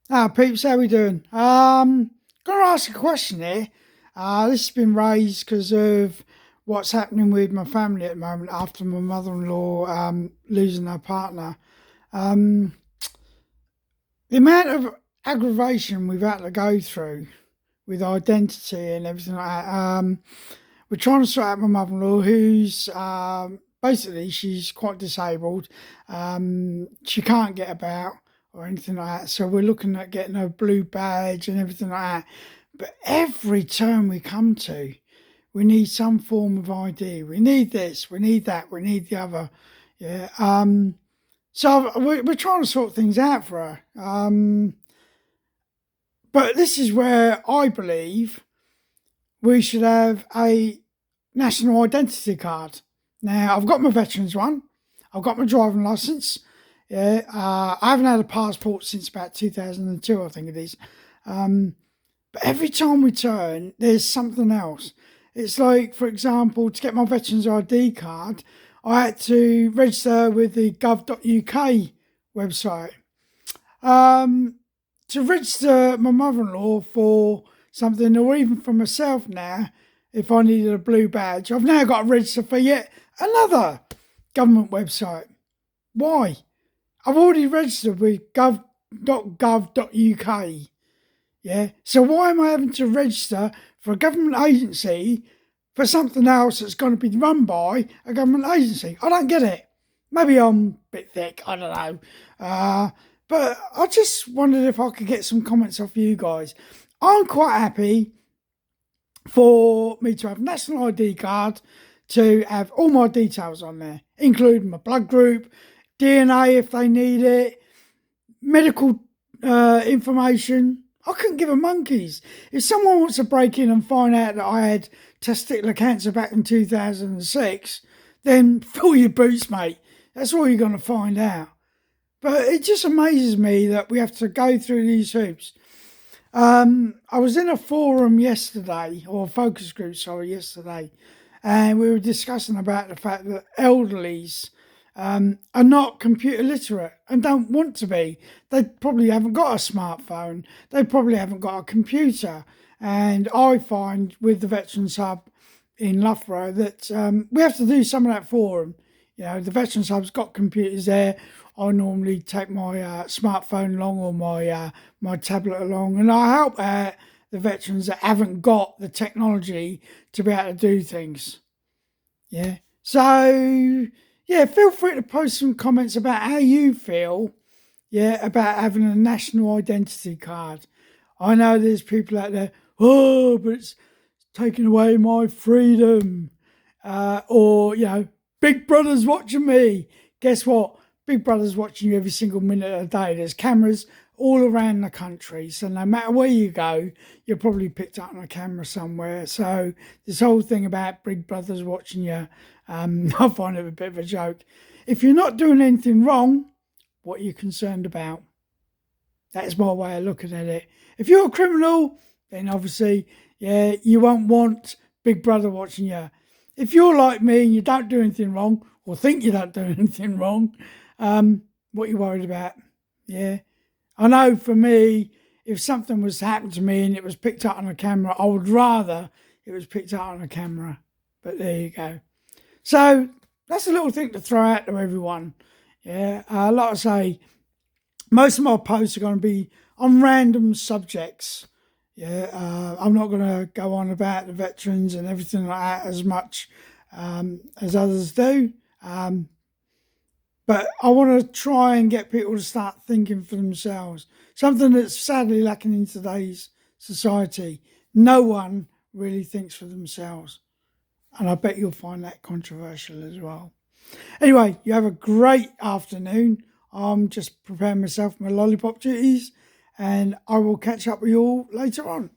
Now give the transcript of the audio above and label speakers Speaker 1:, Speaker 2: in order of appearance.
Speaker 1: Peeps, how we doing? Gonna ask a question here. This has been raised because of what's happening with my family at the moment after my mother-in-law losing her partner. Um, the amount of aggravation we've had to go through with identity and everything like that. We're trying to sort out my mother-in-law, who's basically she's quite disabled. She can't get about or anything like that. So we're looking at getting a blue badge and everything like that. But every turn we come to, we need some form of ID. We need this, we need that, we need the other. Yeah. So we're trying to sort things out for her. But this is where I believe we should have a national identity card. Now, I've got my veterans one, I've got my driving license. Yeah, I haven't had a passport since about 2002, I think it is. But every time we turn, there's something else. It's like, for example, to get my veterans ID card, I had to register with the gov.uk website. To register my mother-in-law for something, or even for myself now, if I needed a blue badge, I've now got to register for yet another government website. Why? I've already registered with gov.gov.uk. Yeah. So why am I having to register for a government agency for something else that's going to be run by a government agency? I don't get it. Maybe I'm a bit thick. I don't know. But I just wondered if I could get some comments off you guys. I'm quite happy for me to have a national ID card, to have all my details on there, including my blood group, DNA if they need it, medical information. I couldn't give a monkey's. If someone wants to break in and find out that I had testicular cancer back in 2006, then fill your boots, mate. That's all you're going to find out. But it just amazes me that we have to go through these hoops. I was in a forum yesterday, or a focus group, sorry, yesterday, and we were discussing about the fact that elderlies are not computer literate and don't want to be. They probably haven't got a smartphone. They probably haven't got a computer. And I find with the Veterans Hub in Loughborough that we have to do some of that for them. You know, the Veterans Hub's got computers there. I normally take my smartphone along, or my tablet along, and I help out the veterans that haven't got the technology to be able to do things. Yeah. So yeah, feel free to post some comments about how you feel. Yeah, about having a national identity card. I know there's people out there. Oh, but it's taking away my freedom. Or Big Brother's watching me. Guess what? Big Brother's watching you every single minute of the day. There's cameras all around the country. So no matter where you go, you're probably picked up on a camera somewhere. So this whole thing about Big Brother's watching you, I find it a bit of a joke. If you're not doing anything wrong, what are you concerned about? That is my way of looking at it. If you're a criminal, then obviously, yeah, you won't want Big Brother watching you. If you're like me and you don't do anything wrong, or think you don't do anything wrong, what are you worried about? Yeah. I know for me, if something was to happen to me and it was picked up on a camera, I would rather it was picked up on a camera. But there you go. So that's a little thing to throw out to everyone. Yeah. Like I say, most of my posts are going to be on random subjects. Yeah, I'm not going to go on about the veterans and everything like that as much as others do. But I want to try and get people to start thinking for themselves. Something that's sadly lacking in today's society. No one really thinks for themselves. And I bet you'll find that controversial as well. Anyway, you have a great afternoon. I'm just preparing myself for my lollipop duties, and I will catch up with you all later on.